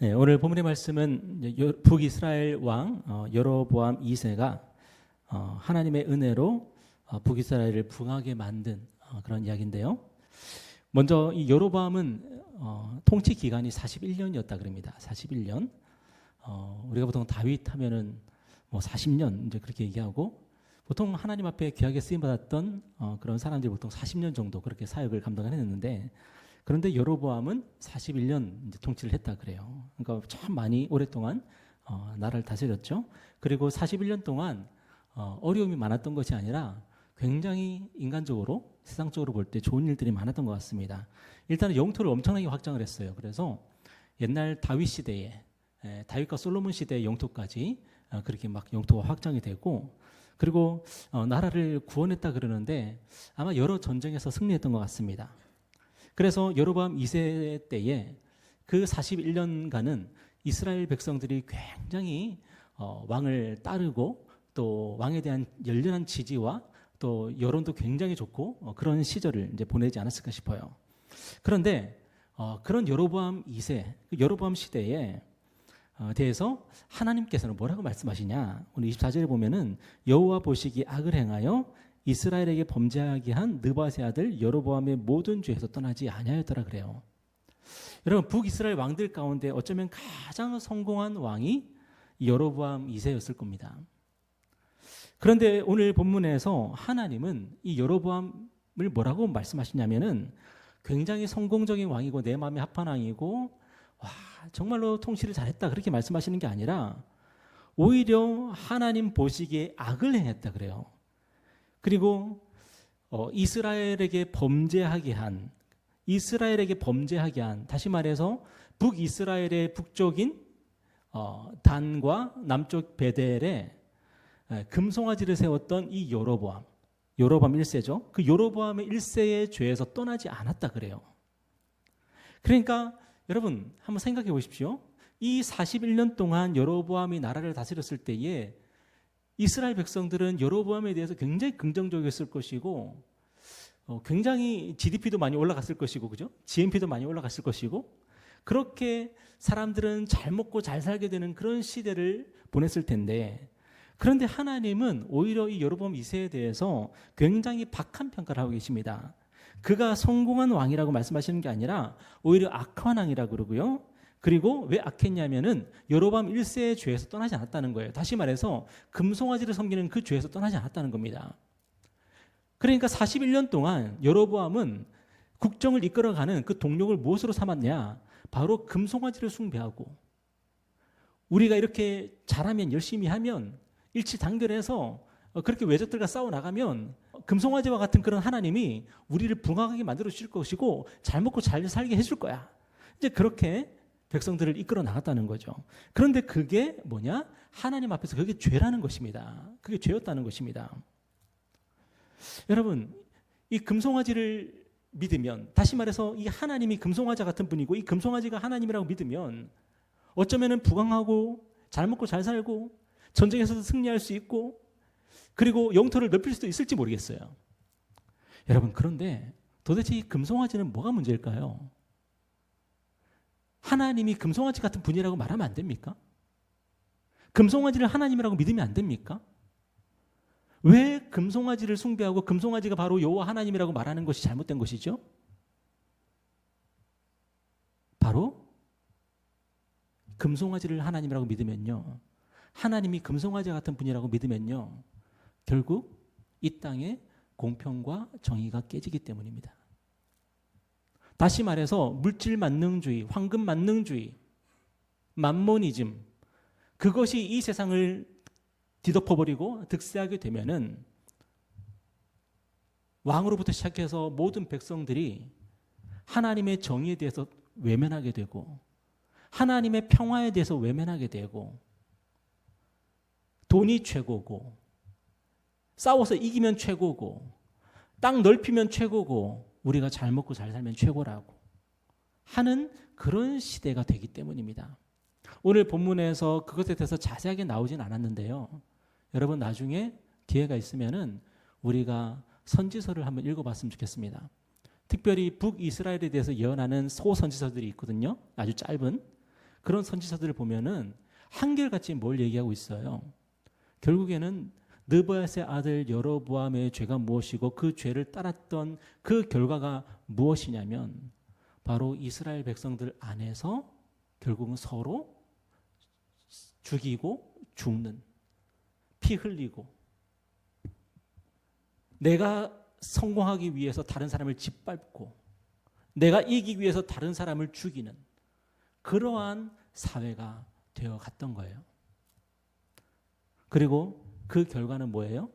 네, 오늘 본문의 말씀은 북이스라엘 왕 여로보암 2세가 하나님의 은혜로 북이스라엘을 부흥하게 만든 그런 이야기인데요. 먼저 이 여로보암은 통치 기간이 41년이었다 그럽니다. 41년. 우리가 보통 다윗 하면은 뭐 40년 이제 그렇게 얘기하고, 보통 하나님 앞에 귀하게 쓰임 받았던 그런 사람들이 보통 40년 정도 그렇게 사역을 감당을 했는데, 그런데 여로보암은 41년 이제 통치를 했다 그래요. 그러니까 참 많이 오랫동안 나라를 다스렸죠. 그리고 41년 동안 어려움이 많았던 것이 아니라 굉장히 인간적으로, 세상적으로 볼 때 좋은 일들이 많았던 것 같습니다. 일단은 영토를 엄청나게 확장을 했어요. 그래서 옛날 다윗 시대에, 다윗과 솔로몬 시대의 영토까지 그렇게 막 영토가 확장이 되고, 그리고 나라를 구원했다 그러는데 아마 여러 전쟁에서 승리했던 것 같습니다. 그래서 여로보암 2세 때에 그 41년간은 이스라엘 백성들이 굉장히 왕을 따르고, 또 왕에 대한 열렬한 지지와 또 여론도 굉장히 좋고 그런 시절을 이제 보내지 않았을까 싶어요. 그런데 그런 여로보암 2세, 여로보암 시대에 대해서 하나님께서는 뭐라고 말씀하시냐? 오늘 24절에 보면은 여호와 보시기 악을 행하여 이스라엘에게 범죄하게 한 느밧의 아들 여로보암의 모든 죄에서 떠나지 아니하였더라 그래요. 여러분, 북이스라엘 왕들 가운데 어쩌면 가장 성공한 왕이 여로보암 2세였을 겁니다. 그런데 오늘 본문에서 하나님은 이 여로보암을 뭐라고 말씀하시냐면은 굉장히 성공적인 왕이고 내 마음에 합한 왕이고, 와, 정말로 통치를 잘했다 그렇게 말씀하시는 게 아니라 오히려 하나님 보시기에 악을 행했다 그래요. 그리고 이스라엘에게 범죄하게 한, 다시 말해서 북이스라엘의 북쪽인 단과 남쪽 베델에 금송아지를 세웠던 이 여로보암 1세죠. 그 여로보암의 1세의 죄에서 떠나지 않았다 그래요. 그러니까 여러분 한번 생각해 보십시오. 이 41년 동안 여로보암이 나라를 다스렸을 때에 이스라엘 백성들은 여로보암에 대해서 굉장히 긍정적이었을 것이고, 굉장히 GDP도 많이 올라갔을 것이고, 그죠? GNP도 많이 올라갔을 것이고, 그렇게 사람들은 잘 먹고 잘 살게 되는 그런 시대를 보냈을 텐데, 그런데 하나님은 오히려 이 여로보암 2세에 대해서 굉장히 박한 평가를 하고 계십니다. 그가 성공한 왕이라고 말씀하시는 게 아니라 오히려 악한 왕이라고 그러고요. 그리고 왜 악했냐면은 여로보암 1세의 죄에서 떠나지 않았다는 거예요. 다시 말해서 금송아지를 섬기는 그 죄에서 떠나지 않았다는 겁니다. 그러니까 41년 동안 여로보암은 국정을 이끌어가는 그 동력을 무엇으로 삼았냐? 바로 금송아지를 숭배하고, 우리가 이렇게 잘하면, 열심히 하면, 일치단결해서 그렇게 외적들과 싸워 나가면 금송아지와 같은 그런 하나님이 우리를 부강하게 만들어 주실 것이고 잘 먹고 잘 살게 해줄 거야. 이제 그렇게 백성들을 이끌어 나갔다는 거죠. 그런데 그게 뭐냐? 하나님 앞에서 그게 죄라는 것입니다. 그게 죄였다는 것입니다. 여러분, 이 금송아지를 믿으면, 다시 말해서 이 하나님이 금송아지 같은 분이고 이 금송아지가 하나님이라고 믿으면 어쩌면은 부강하고 잘 먹고 잘 살고 전쟁에서도 승리할 수 있고, 그리고 영토를 넓힐 수도 있을지 모르겠어요. 여러분, 그런데 도대체 이 금송아지는 뭐가 문제일까요? 하나님이 금송아지 같은 분이라고 말하면 안 됩니까? 금송아지를 하나님이라고 믿으면 안 됩니까? 왜 금송아지를 숭배하고 금송아지가 바로 여호와 하나님이라고 말하는 것이 잘못된 것이죠? 바로 금송아지를 하나님이라고 믿으면요, 하나님이 금송아지 같은 분이라고 믿으면요, 결국 이 땅에 공평과 정의가 깨지기 때문입니다. 다시 말해서 물질 만능주의, 황금 만능주의, 만모니즘, 그것이 이 세상을 뒤덮어버리고 득세하게 되면은 왕으로부터 시작해서 모든 백성들이 하나님의 정의에 대해서 외면하게 되고, 하나님의 평화에 대해서 외면하게 되고, 돈이 최고고, 싸워서 이기면 최고고, 땅 넓히면 최고고, 우리가 잘 먹고 잘 살면 최고라고 하는 그런 시대가 되기 때문입니다. 오늘 본문에서 그것에 대해서 자세하게 나오진 않았는데요, 여러분 나중에 기회가 있으면은 우리가 선지서를 한번 읽어봤으면 좋겠습니다. 특별히 북이스라엘에 대해서 예언하는 소선지서들이 있거든요. 아주 짧은. 그런 선지서들을 보면은 한결같이 뭘 얘기하고 있어요. 결국에는 느바앗의 아들 여로보암의 죄가 무엇이고 그 죄를 따랐던 그 결과가 무엇이냐면 바로 이스라엘 백성들 안에서 결국은 서로 죽이고 죽는, 피 흘리고, 내가 성공하기 위해서 다른 사람을 짓밟고 내가 이기기 위해서 다른 사람을 죽이는 그러한 사회가 되어 갔던 거예요. 그리고 그 결과는 뭐예요?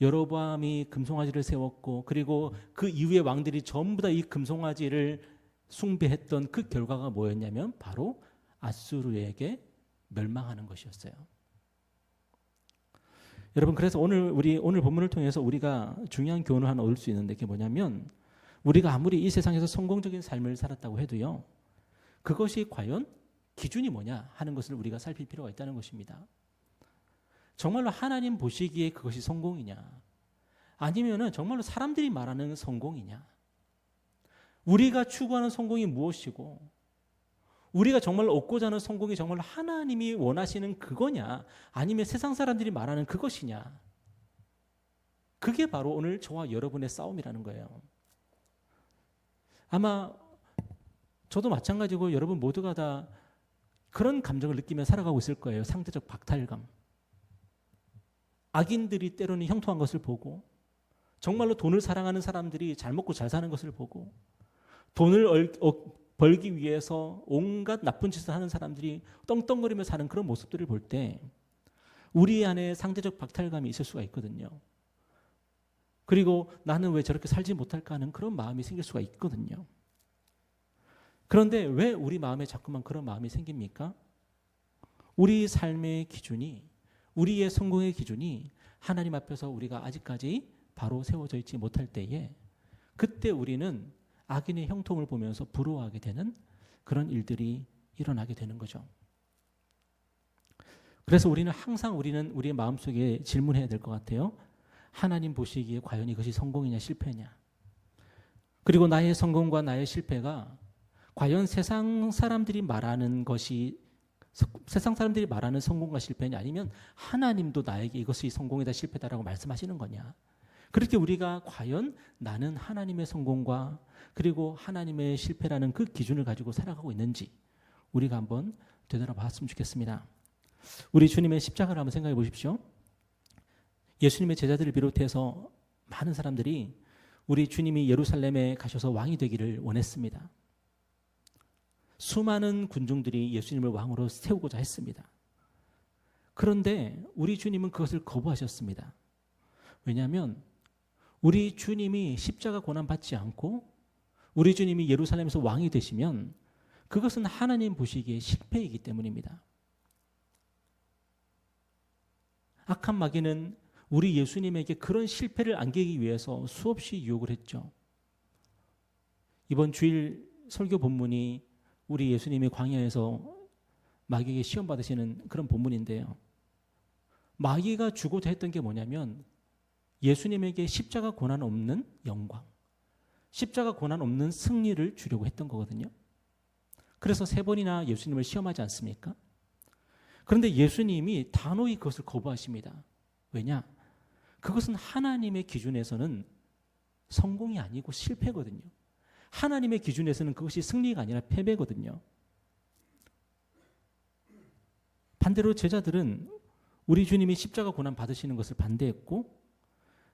여로보암이 금송아지를 세웠고 그리고 그 이후의 왕들이 전부 다 이 금송아지를 숭배했던 그 결과가 뭐였냐면 바로 아수르에게 멸망하는 것이었어요. 여러분, 그래서 오늘 본문을 통해서 우리가 중요한 교훈을 하나 얻을 수 있는데 그게 뭐냐면 우리가 아무리 이 세상에서 성공적인 삶을 살았다고 해도요, 그것이 과연 기준이 뭐냐 하는 것을 우리가 살필 필요가 있다는 것입니다. 정말로 하나님 보시기에 그것이 성공이냐, 아니면은 정말로 사람들이 말하는 성공이냐, 우리가 추구하는 성공이 무엇이고 우리가 정말로 얻고자 하는 성공이 정말로 하나님이 원하시는 그거냐, 아니면 세상 사람들이 말하는 그것이냐, 그게 바로 오늘 저와 여러분의 싸움이라는 거예요. 아마 저도 마찬가지고 여러분 모두가 다 그런 감정을 느끼며 살아가고 있을 거예요. 상대적 박탈감. 악인들이 때로는 형통한 것을 보고, 정말로 돈을 사랑하는 사람들이 잘 먹고 잘 사는 것을 보고, 돈을 벌기 위해서 온갖 나쁜 짓을 하는 사람들이 떵떵거리며 사는 그런 모습들을 볼 때 우리 안에 상대적 박탈감이 있을 수가 있거든요. 그리고 나는 왜 저렇게 살지 못할까 하는 그런 마음이 생길 수가 있거든요. 그런데 왜 우리 마음에 자꾸만 그런 마음이 생깁니까? 우리 삶의 기준이, 우리의 성공의 기준이 하나님 앞에서 우리가 아직까지 바로 세워져 있지 못할 때에 그때 우리는 악인의 형통을 보면서 부러워하게 되는 그런 일들이 일어나게 되는 거죠. 그래서 우리는 우리의 마음속에 질문해야 될 것 같아요. 하나님 보시기에 과연 이것이 성공이냐 실패냐, 그리고 나의 성공과 나의 실패가 과연 세상 사람들이 말하는 성공과 실패냐, 아니면 하나님도 나에게 이것이 성공이다 실패다라고 말씀하시는 거냐. 그렇게 우리가 과연 나는 하나님의 성공과 그리고 하나님의 실패라는 그 기준을 가지고 살아가고 있는지 우리가 한번 되돌아봤으면 좋겠습니다. 우리 주님의 십자가를 한번 생각해 보십시오. 예수님의 제자들을 비롯해서 많은 사람들이 우리 주님이 예루살렘에 가셔서 왕이 되기를 원했습니다. 수많은 군중들이 예수님을 왕으로 세우고자 했습니다. 그런데 우리 주님은 그것을 거부하셨습니다. 왜냐하면 우리 주님이 십자가 고난 받지 않고 우리 주님이 예루살렘에서 왕이 되시면 그것은 하나님 보시기에 실패이기 때문입니다. 악한 마귀는 우리 예수님에게 그런 실패를 안기기 위해서 수없이 유혹을 했죠. 이번 주일 설교 본문이 우리 예수님이 광야에서 마귀에게 시험 받으시는 그런 본문인데요. 마귀가 주고자 했던 게 뭐냐면 예수님에게 십자가 고난 없는 영광, 십자가 고난 없는 승리를 주려고 했던 거거든요. 그래서 3번이나 예수님을 시험하지 않습니까? 그런데 예수님이 단호히 그것을 거부하십니다. 왜냐? 그것은 하나님의 기준에서는 성공이 아니고 실패거든요. 하나님의 기준에서는 그것이 승리가 아니라 패배거든요. 반대로 제자들은 우리 주님이 십자가 고난 받으시는 것을 반대했고,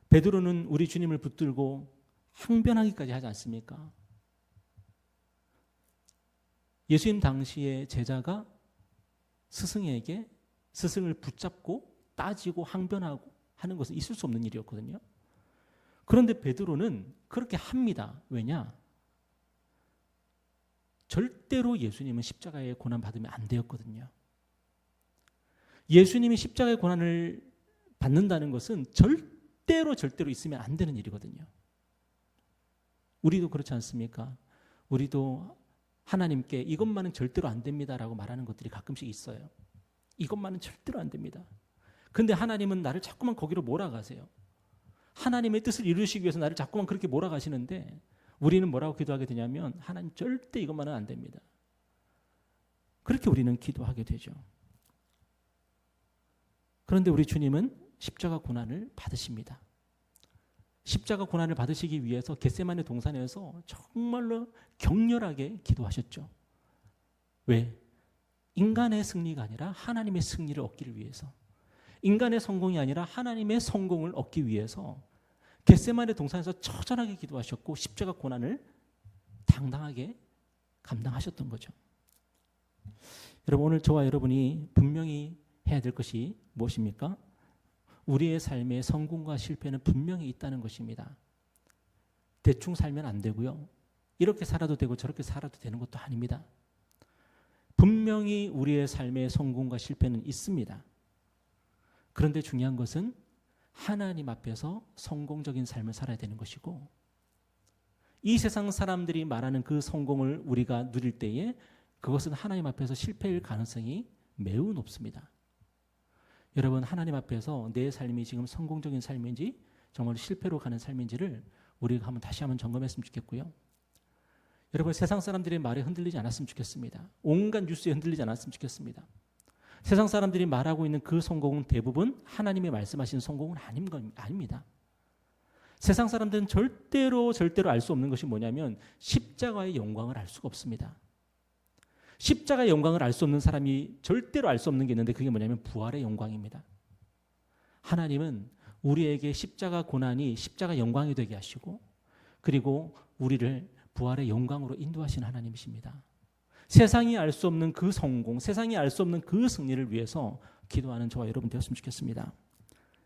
베드로는 우리 주님을 붙들고 항변하기까지 하지 않습니까? 예수님 당시에 제자가 스승을 붙잡고 따지고 항변하고 하는 것은 있을 수 없는 일이었거든요. 그런데 베드로는 그렇게 합니다. 왜냐? 절대로 예수님은 십자가의 고난 받으면 안 되었거든요. 예수님이 십자가의 고난을 받는다는 것은 절대로 있으면 안 되는 일이거든요. 우리도 그렇지 않습니까? 우리도 하나님께 이것만은 절대로 안 됩니다라고 말하는 것들이 가끔씩 있어요. 이것만은 절대로 안 됩니다. 근데 하나님은 나를 자꾸만 거기로 몰아가세요. 하나님의 뜻을 이루시기 위해서 나를 자꾸만 그렇게 몰아가시는데 우리는 뭐라고 기도하게 되냐면 하나님 절대 이것만은 안 됩니다. 그렇게 우리는 기도하게 되죠. 그런데 우리 주님은 십자가 고난을 받으십니다. 십자가 고난을 받으시기 위해서 겟세마네 동산에서 정말로 격렬하게 기도하셨죠. 왜? 인간의 승리가 아니라 하나님의 승리를 얻기를 위해서, 인간의 성공이 아니라 하나님의 성공을 얻기 위해서 겟세마네 동산에서 처절하게 기도하셨고 십자가 고난을 당당하게 감당하셨던 거죠. 여러분, 오늘 저와 여러분이 분명히 해야 될 것이 무엇입니까? 우리의 삶의 성공과 실패는 분명히 있다는 것입니다. 대충 살면 안 되고요. 이렇게 살아도 되고 저렇게 살아도 되는 것도 아닙니다. 분명히 우리의 삶의 성공과 실패는 있습니다. 그런데 중요한 것은 하나님 앞에서 성공적인 삶을 살아야 되는 것이고, 이 세상 사람들이 말하는 그 성공을 우리가 누릴 때에 그것은 하나님 앞에서 실패일 가능성이 매우 높습니다. 여러분, 하나님 앞에서 내 삶이 지금 성공적인 삶인지 정말 실패로 가는 삶인지를 우리가 다시 한번 점검했으면 좋겠고요. 여러분, 세상 사람들의 말에 흔들리지 않았으면 좋겠습니다. 온갖 뉴스에 흔들리지 않았으면 좋겠습니다. 세상 사람들이 말하고 있는 그 성공은 대부분 하나님이 말씀하신 성공은 아닙니다. 세상 사람들은 절대로 알 수 없는 것이 뭐냐면 십자가의 영광을 알 수가 없습니다. 십자가의 영광을 알 수 없는 사람이 절대로 알 수 없는 게 있는데, 그게 뭐냐면 부활의 영광입니다. 하나님은 우리에게 십자가 고난이 십자가 영광이 되게 하시고, 그리고 우리를 부활의 영광으로 인도하시는 하나님이십니다. 세상이 알 수 없는 그 성공, 세상이 알 수 없는 그 승리를 위해서 기도하는 저와 여러분 되었으면 좋겠습니다.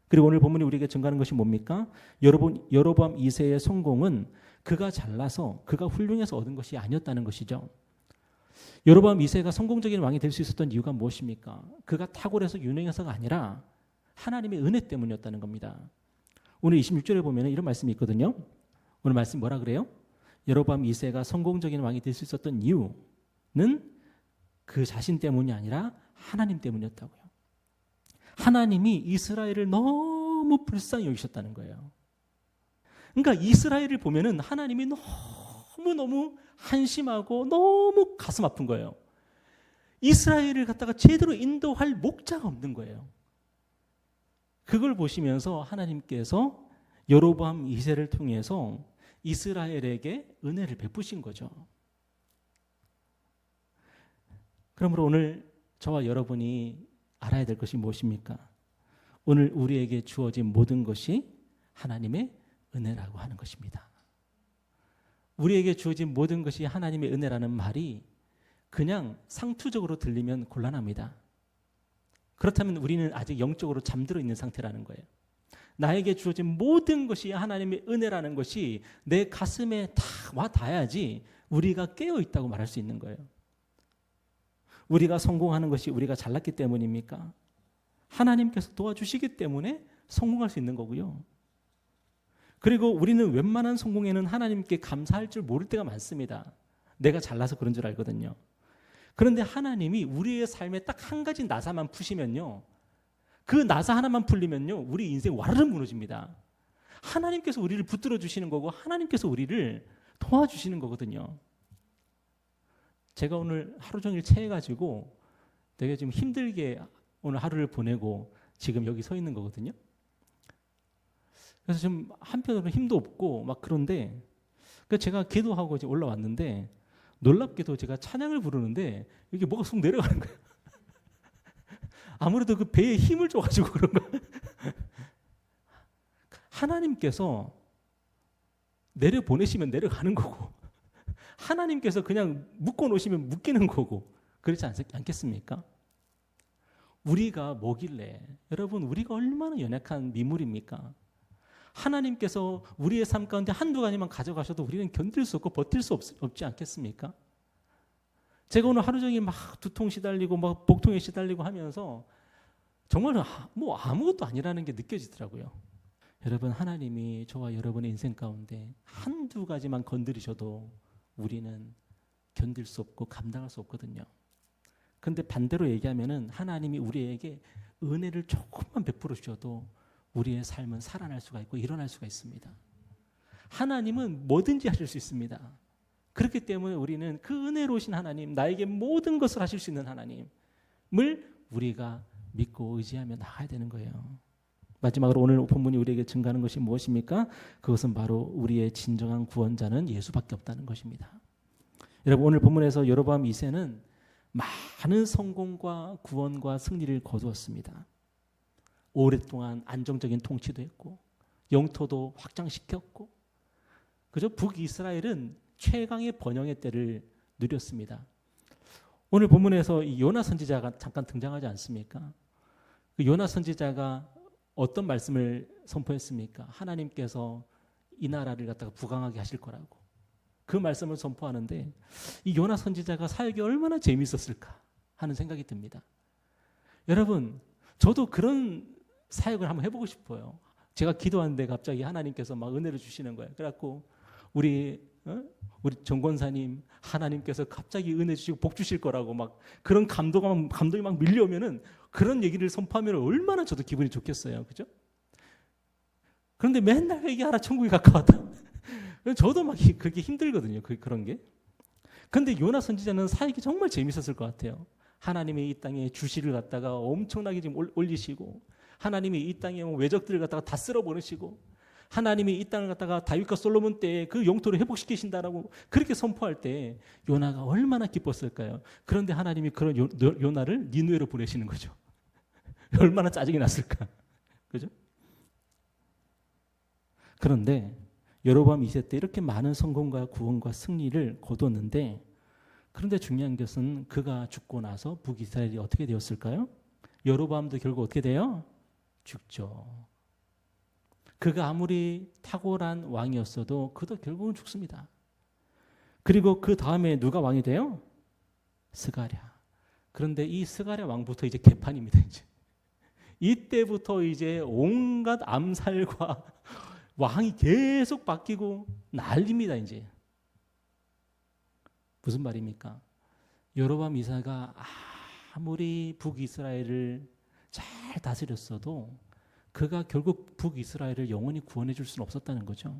그리고 오늘 본문이 우리에게 증거하는 것이 뭡니까? 여로보암 2세의 성공은 그가 잘나서, 그가 훌륭해서 얻은 것이 아니었다는 것이죠. 여로보암 2세가 성공적인 왕이 될 수 있었던 이유가 무엇입니까? 그가 탁월해서 유능해서가 아니라 하나님의 은혜 때문이었다는 겁니다. 오늘 26절에 보면 이런 말씀이 있거든요. 오늘 말씀 뭐라 그래요? 여로보암 2세가 성공적인 왕이 될 수 있었던 이유는 그 자신 때문이 아니라 하나님 때문이었다고요. 하나님이 이스라엘을 너무 불쌍히 여기셨다는 거예요. 그러니까 이스라엘을 보면은 하나님이 너무너무 한심하고 너무 가슴 아픈 거예요. 이스라엘을 갖다가 제대로 인도할 목자가 없는 거예요. 그걸 보시면서 하나님께서 여로보암 2세를 통해서 이스라엘에게 은혜를 베푸신 거죠. 그러므로 오늘 저와 여러분이 알아야 될 것이 무엇입니까? 오늘 우리에게 주어진 모든 것이 하나님의 은혜라고 하는 것입니다. 우리에게 주어진 모든 것이 하나님의 은혜라는 말이 그냥 상투적으로 들리면 곤란합니다. 그렇다면 우리는 아직 영적으로 잠들어 있는 상태라는 거예요. 나에게 주어진 모든 것이 하나님의 은혜라는 것이 내 가슴에 다 와 닿아야지 우리가 깨어 있다고 말할 수 있는 거예요. 우리가 성공하는 것이 우리가 잘났기 때문입니까? 하나님께서 도와주시기 때문에 성공할 수 있는 거고요. 그리고 우리는 웬만한 성공에는 하나님께 감사할 줄 모를 때가 많습니다. 내가 잘나서 그런 줄 알거든요. 그런데 하나님이 우리의 삶에 딱 한 가지 나사만 푸시면요, 그 나사 하나만 풀리면요, 우리 인생 와르르 무너집니다. 하나님께서 우리를 붙들어 주시는 거고 하나님께서 우리를 도와주시는 거거든요. 제가 오늘 하루 종일 체해가지고 되게 좀 힘들게 오늘 하루를 보내고 지금 여기 서 있는 거거든요. 그래서 좀 한편으로는 힘도 없고 막 그런데, 제가 기도하고 이제 올라왔는데 놀랍게도 제가 찬양을 부르는데 이게 뭐가 쑥 내려가는 거예요. 아무래도 그 배에 힘을 줘가지고 그런 거예요. 하나님께서 내려보내시면 내려가는 거고, 하나님께서 그냥 묶어놓으시면 묶이는 거고, 그렇지 않겠습니까? 우리가 뭐길래, 여러분, 우리가 얼마나 연약한 미물입니까? 하나님께서 우리의 삶 가운데 한두 가지만 가져가셔도 우리는 견딜 수 없고 버틸 수 없지 않겠습니까? 제가 오늘 하루 종일 막 두통 시달리고 막 복통에 시달리고 하면서 정말 뭐 아무것도 아니라는 게 느껴지더라고요. 여러분, 하나님이 저와 여러분의 인생 가운데 한두 가지만 건드리셔도 우리는 견딜 수 없고 감당할 수 없거든요. 그런데 반대로 얘기하면은 하나님이 우리에게 은혜를 조금만 베풀어 주셔도 우리의 삶은 살아날 수가 있고 일어날 수가 있습니다. 하나님은 뭐든지 하실 수 있습니다. 그렇기 때문에 우리는 그 은혜로우신 하나님, 나에게 모든 것을 하실 수 있는 하나님을 우리가 믿고 의지하며 나가야 되는 거예요. 마지막으로 오늘 본문이 우리에게 증가하는 것이 무엇입니까? 그것은 바로 우리의 진정한 구원자는 예수밖에 없다는 것입니다. 여러분, 오늘 본문에서 여로보암 2세는 많은 성공과 구원과 승리를 거두었습니다. 오랫동안 안정적인 통치도 했고 영토도 확장시켰고, 그저 북이스라엘은 최강의 번영의 때를 누렸습니다. 오늘 본문에서 이 요나 선지자가 잠깐 등장하지 않습니까? 그 요나 선지자가 어떤 말씀을 선포했습니까? 하나님께서 이 나라를 갖다가 부강하게 하실 거라고 그 말씀을 선포하는데, 이 요나 선지자가 사역이 얼마나 재미있었을까 하는 생각이 듭니다. 여러분, 저도 그런 사역을 한번 해보고 싶어요. 제가 기도하는데 갑자기 하나님께서 막 은혜를 주시는 거예요. 그래갖고 우리 정권사님, 하나님께서 갑자기 은혜 주시고 복 주실 거라고 막 그런 감동이 막 밀려오면은 그런 얘기를 선포하면 얼마나 저도 기분이 좋겠어요. 그죠? 그런데 맨날 회개하라, 천국이 가까웠다. 저도 막 그렇게 힘들거든요. 그런 게. 그런데 요나 선지자는 사역이 정말 재밌었을 것 같아요. 하나님이 이 땅에 주시를 갖다가 엄청나게 지금 올리시고, 하나님이 이 땅에 외적들을 갖다가 다 쓸어버리시고, 하나님이 이 땅을 갖다가 다윗과 솔로몬 때에 그 영토를 회복시키신다라고 그렇게 선포할 때 요나가 얼마나 기뻤을까요? 그런데 하나님이 그런 요나를 니느웨로 보내시는 거죠. 얼마나 짜증이 났을까? 그죠? 그런데 여로보암 2세 때 이렇게 많은 성공과 구원과 승리를 거뒀는데, 그런데 중요한 것은 그가 죽고 나서 북이스라엘이 어떻게 되었을까요? 여로보암도 결국 어떻게 돼요? 죽죠. 그가 아무리 탁월한 왕이었어도 그도 결국은 죽습니다. 그리고 그 다음에 누가 왕이 돼요? 스가랴. 그런데 이 스가랴 왕부터 이제 개판입니다. 이제 이때부터 이제 온갖 암살과 왕이 계속 바뀌고 난립니다. 이제 무슨 말입니까? 여로보암 2세가 아무리 북이스라엘을 잘 다스렸어도 그가 결국 북이스라엘을 영원히 구원해 줄 수는 없었다는 거죠.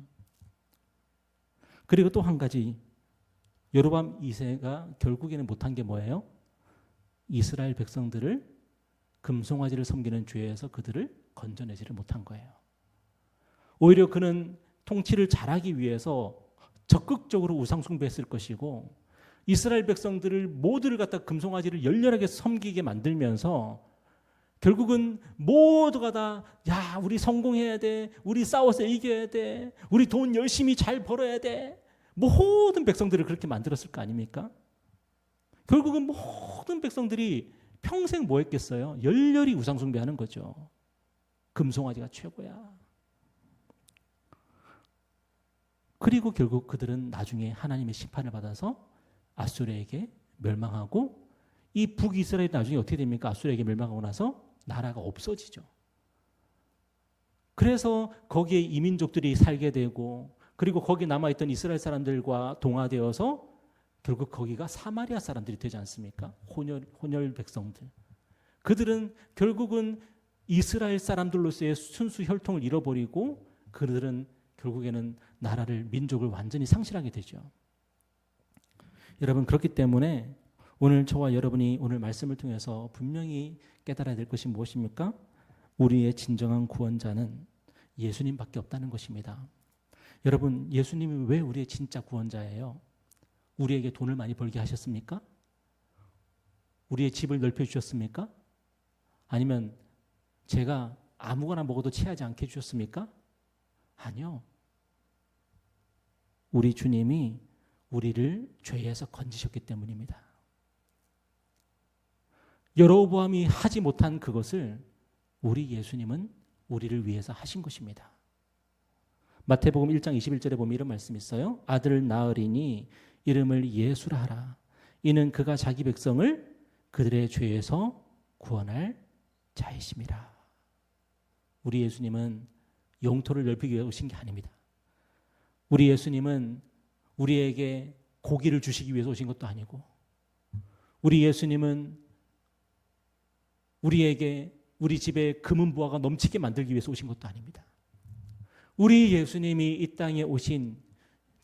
그리고 또 한 가지, 여로보암 2세가 결국에는 못한 게 뭐예요? 이스라엘 백성들을 금송아지를 섬기는 죄에서 그들을 건져내지를 못한 거예요. 오히려 그는 통치를 잘하기 위해서 적극적으로 우상숭배했을 것이고, 이스라엘 백성들을 모두를 갖다 금송아지를 열렬하게 섬기게 만들면서 결국은 모두가 다, 야, 우리 성공해야 돼, 우리 싸워서 이겨야 돼, 우리 돈 열심히 잘 벌어야 돼, 모든 백성들을 그렇게 만들었을 거 아닙니까? 결국은 모든 백성들이 평생 뭐 했겠어요? 열렬히 우상숭배하는 거죠. 금송아지가 최고야. 그리고 결국 그들은 나중에 하나님의 심판을 받아서 아수르에게 멸망하고, 이 북이스라엘이 나중에 어떻게 됩니까? 아수르에게 멸망하고 나서 나라가 없어지죠. 그래서 거기에 이민족들이 살게 되고, 그리고 거기 남아있던 이스라엘 사람들과 동화되어서 결국 거기가 사마리아 사람들이 되지 않습니까? 혼혈 백성들. 그들은 결국은 이스라엘 사람들로서의 순수 혈통을 잃어버리고, 그들은 결국에는 나라를, 민족을 완전히 상실하게 되죠. 여러분, 그렇기 때문에 오늘 저와 여러분이 오늘 말씀을 통해서 분명히 깨달아야 될 것이 무엇입니까? 우리의 진정한 구원자는 예수님밖에 없다는 것입니다. 여러분, 예수님이 왜 우리의 진짜 구원자예요? 우리에게 돈을 많이 벌게 하셨습니까? 우리의 집을 넓혀주셨습니까? 아니면 제가 아무거나 먹어도 체하지 않게 해주셨습니까? 아니요. 우리 주님이 우리를 죄에서 건지셨기 때문입니다. 여로보암이 하지 못한 그것을 우리 예수님은 우리를 위해서 하신 것입니다. 마태복음 1장 21절에 보면 이런 말씀이 있어요. 아들을 낳으리니 이름을 예수라 하라. 이는 그가 자기 백성을 그들의 죄에서 구원할 자이심이라. 우리 예수님은 영토를 넓히기 위해 오신 게 아닙니다. 우리 예수님은 우리에게 고기를 주시기 위해서 오신 것도 아니고, 우리 예수님은 우리에게 우리 집에 금은 부화가 넘치게 만들기 위해서 오신 것도 아닙니다. 우리 예수님이 이 땅에 오신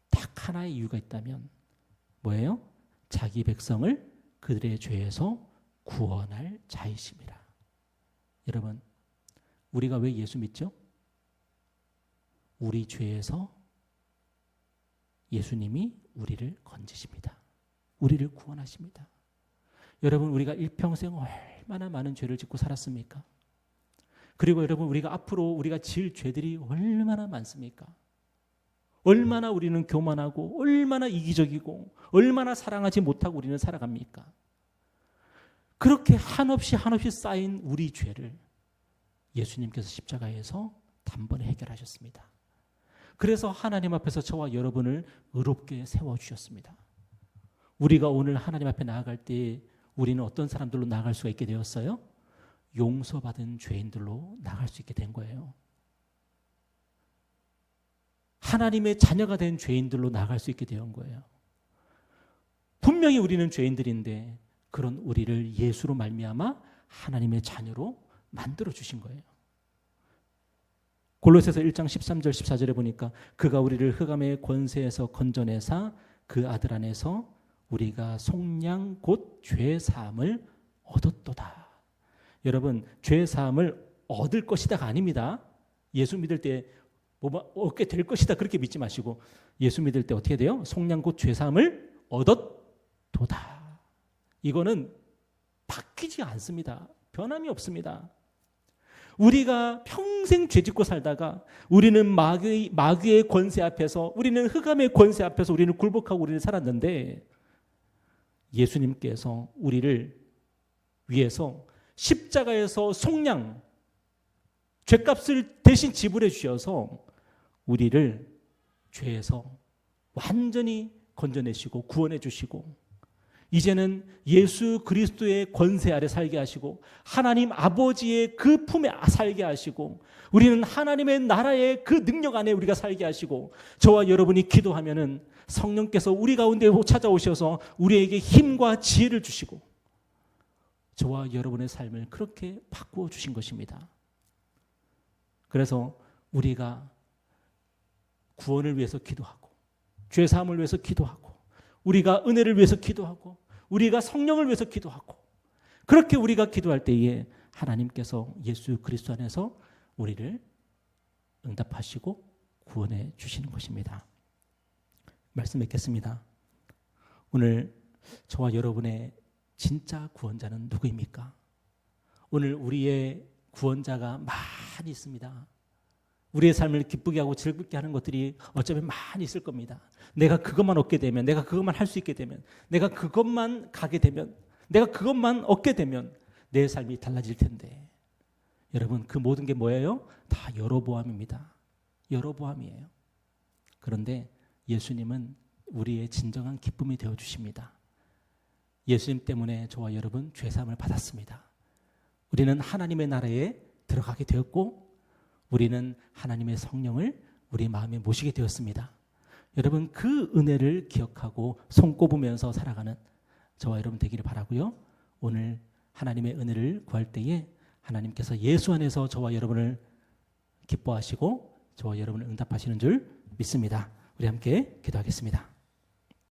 딱 하나의 이유가 있다면, 뭐예요? 자기 백성을 그들의 죄에서 구원할 자이심이라. 여러분, 우리가 왜 예수 믿죠? 우리 죄에서 예수님이 우리를 건지십니다. 우리를 구원하십니다. 여러분, 우리가 일평생 얼마나 많은 죄를 짓고 살았습니까? 그리고 여러분, 우리가 앞으로 우리가 지을 죄들이 얼마나 많습니까? 얼마나 우리는 교만하고 얼마나 이기적이고 얼마나 사랑하지 못하고 우리는 살아갑니까? 그렇게 한없이 쌓인 우리 죄를 예수님께서 십자가에서 단번에 해결하셨습니다. 그래서 하나님 앞에서 저와 여러분을 의롭게 세워주셨습니다. 우리가 오늘 하나님 앞에 나아갈 때 우리는 어떤 사람들로 나아갈 수가 있게 되었어요? 용서받은 죄인들로 나아갈 수 있게 된 거예요. 하나님의 자녀가 된 죄인들로 나아갈 수 있게 된 거예요. 분명히 우리는 죄인들인데 그런 우리를 예수로 말미암아 하나님의 자녀로 만들어 주신 거예요. 골로새서 1장 13절 14절에 보니까 그가 우리를 흑암의 권세에서 건져내사 그 아들 안에서 우리가 속량 곧 죄 사함을 얻었도다. 여러분, 죄 사함을 얻을 것이다가 아닙니다. 예수 믿을 때 뭐 얻게 될 것이다 그렇게 믿지 마시고 예수 믿을 때 어떻게 돼요? 속량 곧 죄 사함을 얻었도다. 이거는 바뀌지 않습니다. 변함이 없습니다. 우리가 평생 죄짓고 살다가 우리는 마귀의 권세 앞에서, 우리는 흑암의 권세 앞에서 우리는 굴복하고 우리는 살았는데 예수님께서 우리를 위해서 십자가에서 속량, 죄값을 대신 지불해 주셔서 우리를 죄에서 완전히 건져내시고 구원해 주시고 이제는 예수 그리스도의 권세 아래 살게 하시고 하나님 아버지의 그 품에 살게 하시고 우리는 하나님의 나라의 그 능력 안에 우리가 살게 하시고 저와 여러분이 기도하면은 성령께서 우리 가운데 찾아오셔서 우리에게 힘과 지혜를 주시고 저와 여러분의 삶을 그렇게 바꾸어 주신 것입니다. 그래서 우리가 구원을 위해서 기도하고 죄 사함을 위해서 기도하고 우리가 은혜를 위해서 기도하고 우리가 성령을 위해서 기도하고 그렇게 우리가 기도할 때에 하나님께서 예수 그리스도 안에서 우리를 응답하시고 구원해 주시는 것입니다. 말씀 맺겠습니다. 오늘 저와 여러분의 진짜 구원자는 누구입니까? 오늘 우리의 구원자가 많이 있습니다. 우리의 삶을 기쁘게 하고 즐겁게 하는 것들이 어쩌면 많이 있을 겁니다. 내가 그것만 얻게 되면, 내가 그것만 할 수 있게 되면, 내가 그것만 가게 되면, 내가 그것만 얻게 되면 내 삶이 달라질 텐데 여러분, 그 모든 게 뭐예요? 다 여로보암입니다. 여로보암이에요. 그런데 예수님은 우리의 진정한 기쁨이 되어주십니다. 예수님 때문에 저와 여러분 죄사함을 받았습니다. 우리는 하나님의 나라에 들어가게 되었고 우리는 하나님의 성령을 우리 마음에 모시게 되었습니다. 여러분, 그 은혜를 기억하고 손꼽으면서 살아가는 저와 여러분 되기를 바라고요. 오늘 하나님의 은혜를 구할 때에 하나님께서 예수 안에서 저와 여러분을 기뻐하시고 저와 여러분을 응답하시는 줄 믿습니다. 우리 함께 기도하겠습니다.